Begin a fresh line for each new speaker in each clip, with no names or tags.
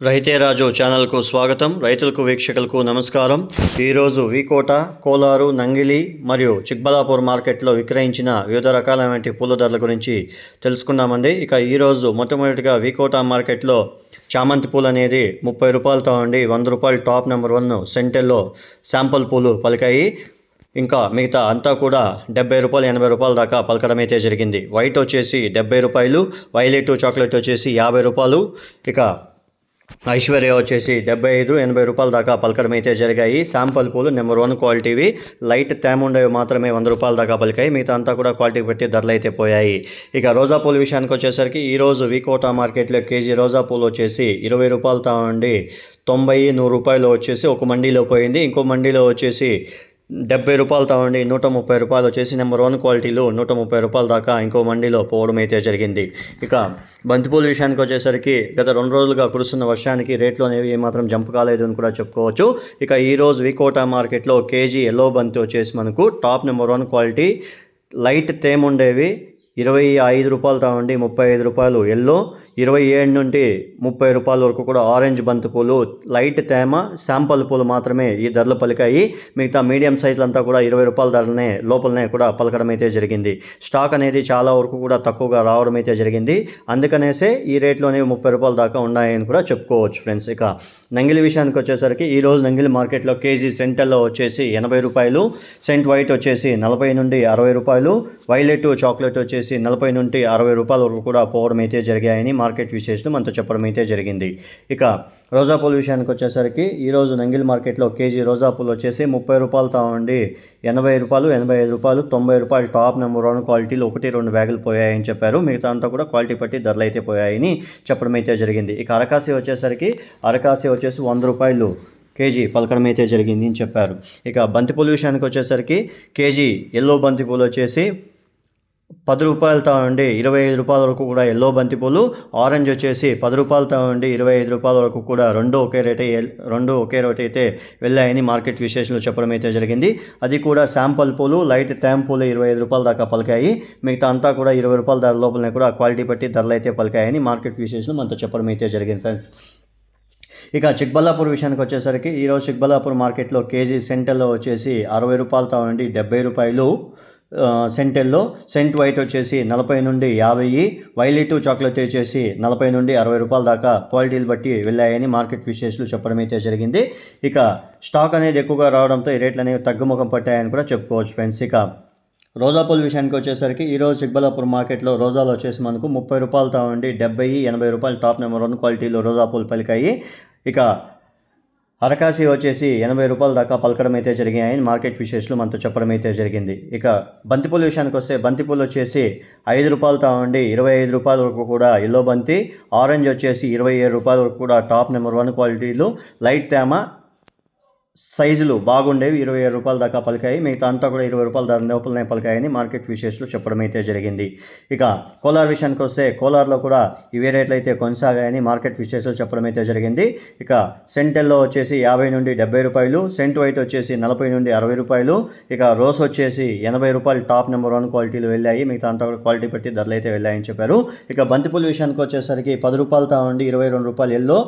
రైతే రాజు ఛానల్కు స్వాగతం. రైతులకు వీక్షకులకు నమస్కారం. ఈరోజు వికోట, కోలారు, నంగిలి మరియు చిక్బలాపూర్ మార్కెట్లో విక్రయించిన వివిధ రకాలైన పూల ధరల గురించి తెలుసుకున్నామండి. ఇక ఈరోజు మొట్టమొదటిగా వికోట మార్కెట్లో చామంతి పూలు అనేది 30 రూపాయలతో ఉండి 100 రూపాయలు టాప్ నెంబర్ 1 సెంటెల్లో శాంపుల్ పూలు పలికాయి. ఇంకా మిగతా అంతా కూడా 70 రూపాయలు 80 రూపాయల దాకా పలకడం అయితే జరిగింది. వైట్ వచ్చేసి 70 రూపాయలు, వైలెట్ చాక్లెట్ వచ్చేసి 50 రూపాయలు, ఇక ఐశ్వర్య వచ్చేసి 75-80 రూపాయల దాకా పలకడం అయితే జరిగాయి. శాంపుల్ పూలు నెంబర్ 1 క్వాలిటీవి, లైట్ తేమ ఉండేవి మాత్రమే 100 రూపాయల దాకా పలికాయి. మిగతా అంతా కూడా క్వాలిటీ పెట్టి ధరలు అయితే పోయాయి. ఇక రోజా పూల విషయానికి వచ్చేసరికి ఈరోజు వికోట మార్కెట్లో కేజీ రోజా పూలు వచ్చేసి 20 రూపాయలతో ఉండి 90-100 రూపాయలు వచ్చేసి ఒక మండీలో పోయింది. ఇంకో మండీలో వచ్చేసి 70 రూపాయలతో ఉండి 130 రూపాయలు వచ్చేసి నెంబర్ 1 క్వాలిటీలో 130 రూపాయల దాకా ఇంకో మండీలో పోవడం అయితే జరిగింది. ఇక బంతిపూల విషయానికి వచ్చేసరికి గత 2 రోజులుగా కురుస్తున్న వర్షానికి రేట్లు అనేవి ఏమాత్రం జంప్ కాలేదు అని కూడా చెప్పుకోవచ్చు. ఇక ఈరోజు వికోట మార్కెట్లో కేజీ ఎల్లో బంతి వచ్చేసి మనకు టాప్ నెంబర్ 1 క్వాలిటీ, లైట్ తేమ ఉండేవి 25 రూపాయలతో ఉండి 35 రూపాయలు ఎల్లో, 27 నుండి 30 రూపాయల వరకు కూడా ఆరెంజ్ బంతి పూలు, లైట్ తేమ శాంపుల్ పూలు మాత్రమే ఈ ధరలు పలికాయి. మిగతా మీడియం సైజులు అంతా కూడా 20 రూపాయల ధరలనే లోపలనే కూడా పలకడం అయితే జరిగింది. స్టాక్ అనేది చాలా వరకు కూడా తక్కువగా రావడం అయితే జరిగింది. అందుకనేసే ఈ రేట్లు అనేవి 30 రూపాయల దాకా ఉన్నాయని కూడా చెప్పుకోవచ్చు ఫ్రెండ్స్. ఇక నంగిలి విషయానికి వచ్చేసరికి ఈరోజు నంగిలి మార్కెట్లో కేజీ సెంటల్లో వచ్చేసి 80 రూపాయలు, సెంట్ వైట్ వచ్చేసి 40 నుండి 60 రూపాయలు, వైలెట్ చాక్లెట్ వచ్చేసి 40 నుండి 60 రూపాయల వరకు కూడా పోవడం అయితే జరిగాయని మార్కెట్ విశేషం అంతా చెప్పడం అయితే జరిగింది. ఇక రోజా పూల విషయానికి వచ్చేసరికి ఈరోజు నంగిల్ మార్కెట్లో కేజీ రోజా పూలు వచ్చేసి 30 రూపాయలతో ఉండి 80 రూపాయలు, 85 రూపాయలు, 90 రూపాయలు టాప్ నెంబర్ 1 క్వాలిటీలు 1-2 బ్యాగులు పోయాయని చెప్పారు. మిగతా అంతా కూడా క్వాలిటీ పట్టి ధరలు అయితే పోయాయని చెప్పడం అయితే జరిగింది. ఇక అరకాసి వచ్చేసరికి అరకాసి వచ్చేసి 100 రూపాయలు కేజీ పలకడం అయితే జరిగింది అని చెప్పారు. ఇక బంతిపూల విషయానికి వచ్చేసరికి కేజీ ఎల్లో బంతిపూలు వచ్చేసి 10 రూపాయలతో ఉండి 25 రూపాయల వరకు కూడా ఎల్లో బంతిపూలు, ఆరెంజ్ వచ్చేసి 10 రూపాయలతో ఉండి 25 రూపాయల వరకు కూడా రెండు ఒకే రేట్ అయితే వెళ్ళాయని మార్కెట్ విశేషంలో చెప్పడం అయితే జరిగింది. అది కూడా శాంపుల్ పూలు, లైట్ తేమ పూలు 25 రూపాయల దాకా పలికాయి. మిగతా అంతా కూడా 20 రూపాయల ధర లోపలనే కూడా క్వాలిటీ బట్టి ధరలు అయితే పలికాయని మార్కెట్ విశేషంలో అంతా చెప్పడం అయితే జరిగింది ఫ్రెండ్స్. ఇక చిక్బలాపూర్ విషయానికి వచ్చేసరికి ఈరోజు చిక్బలాపూర్ మార్కెట్లో కేజీ సెంటల్లో వచ్చేసి 60 రూపాయలతో ఉండి 70 రూపాయలు సెంటెల్లో, సెంట్ వైట్ వచ్చేసి 40 నుండి 50, వైలెట్ చాక్లెట్ వచ్చేసి 40 నుండి 60 రూపాయల దాకా క్వాలిటీలు బట్టి వెళ్ళాయని మార్కెట్ విశేషాలు చెప్పడం అయితే జరిగింది. ఇక స్టాక్ అనేది ఎక్కువగా రావడంతో ఈ రేట్లు అనేవి తగ్గుముఖం పట్టాయని కూడా చెప్పుకోవచ్చు ఫ్రెండ్స్. ఇక రోజా పూల విషయానికి వచ్చేసరికి ఈరోజు చిక్బలాపూర్ మార్కెట్లో రోజాలు వచ్చేసి మనకు 30 రూపాయలతో ఉండి 70-80 రూపాయలు టాప్ నెంబర్ 1 క్వాలిటీలో రోజా పూలు పలికాయి. ఇక అరకాసి వచ్చేసి 80 రూపాయల దాకా పలకడం అయితే జరిగాయని మార్కెట్ విశేషాలు మనతో చెప్పడం అయితే జరిగింది. ఇక బంతిపూల విషయానికి వస్తే బంతిపూలు వచ్చేసి 5 రూపాయలతో ఉండి 25 రూపాయల వరకు కూడా ఎల్లో బంతి, ఆరెంజ్ వచ్చేసి 27 రూపాయల వరకు కూడా టాప్ నెంబర్ 1 క్వాలిటీలు, లైట్ తేమ సైజులు బాగుండేవి 27 రూపాయల దాకా పలికాయి. మిగతా అంతా కూడా 20 రూపాయల ధర లోపలనే పలికాయని మార్కెట్ విశేషాలు చెప్పడం అయితే జరిగింది. ఇక కోలార్ విషయానికి వస్తే కోలార్లో కూడా ఇవే రేట్లు అయితే కొనసాగాయని మార్కెట్ విశేషాలు చెప్పడం అయితే జరిగింది. ఇక సెంటెల్లో వచ్చేసి 50 నుండి 70 రూపాయలు, సెంట్ వైట్ వచ్చేసి 40 నుండి 60 రూపాయలు, ఇక రోస్ వచ్చేసి 80 రూపాయలు టాప్ నెంబర్ 1 క్వాలిటీలు వెళ్ళాయి. మిగతా అంతా కూడా క్వాలిటీ పెట్టి ధరలు అయితే వెళ్ళాయని చెప్పారు. ఇక బంతిపూల విషయానికి వచ్చేసరికి 10 రూపాయలతో ఉండి 22 రూపాయలు ఎల్లో,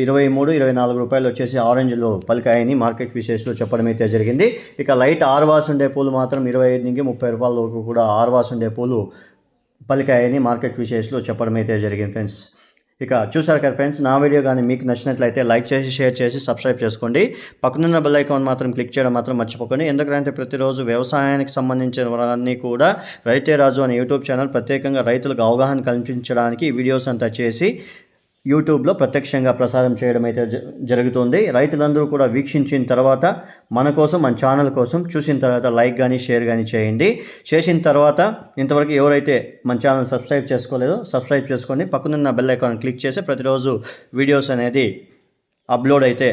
23-24 రూపాయలు వచ్చేసి ఆరెంజ్లో పలికాయని మార్కెట్ విశేషాలు చెప్పడం అయితే జరిగింది. ఇక లైట్ ఆర్వాస్ ఉండే పూలు మాత్రం 25 నుంచి 30 రూపాయల వరకు కూడా ఆర్వాస్ ఉండే పూలు పలికాయని మార్కెట్ విశేషాలు చెప్పడం అయితే జరిగింది ఫ్రెండ్స్. ఇక చూసారు కదా ఫ్రెండ్స్, నా వీడియో కానీ మీకు నచ్చినట్లయితే లైక్ చేసి, షేర్ చేసి, సబ్స్క్రైబ్ చేసుకోండి. పక్కనున్న బెల్ ఐకాన్ మాత్రం క్లిక్ చేయడం మాత్రం మర్చిపోకండి. ఎందుకంటే ప్రతిరోజు వ్యవసాయానికి సంబంధించినవన్నీ కూడా రైతే రాజు అనే యూట్యూబ్ ఛానల్ ప్రత్యేకంగా రైతులకు అవగాహన కల్పించడానికి వీడియోస్ అంతా చేసి యూట్యూబ్లో ప్రత్యక్షంగా ప్రసారం చేయడం అయితే జరుగుతుంది. రైతులందరూ కూడా వీక్షించిన తర్వాత మన కోసం, మన ఛానల్ కోసం చూసిన తర్వాత లైక్ కానీ షేర్ కానీ చేయండి. చేసిన తర్వాత ఇంతవరకు ఎవరైతే మన ఛానల్ సబ్స్క్రైబ్ చేసుకోలేదో సబ్స్క్రైబ్ చేసుకోండి. పక్కనున్న బెల్ ఐకాన్ క్లిక్ చేసి ప్రతిరోజు వీడియోస్ అనేది అప్లోడ్ అయితే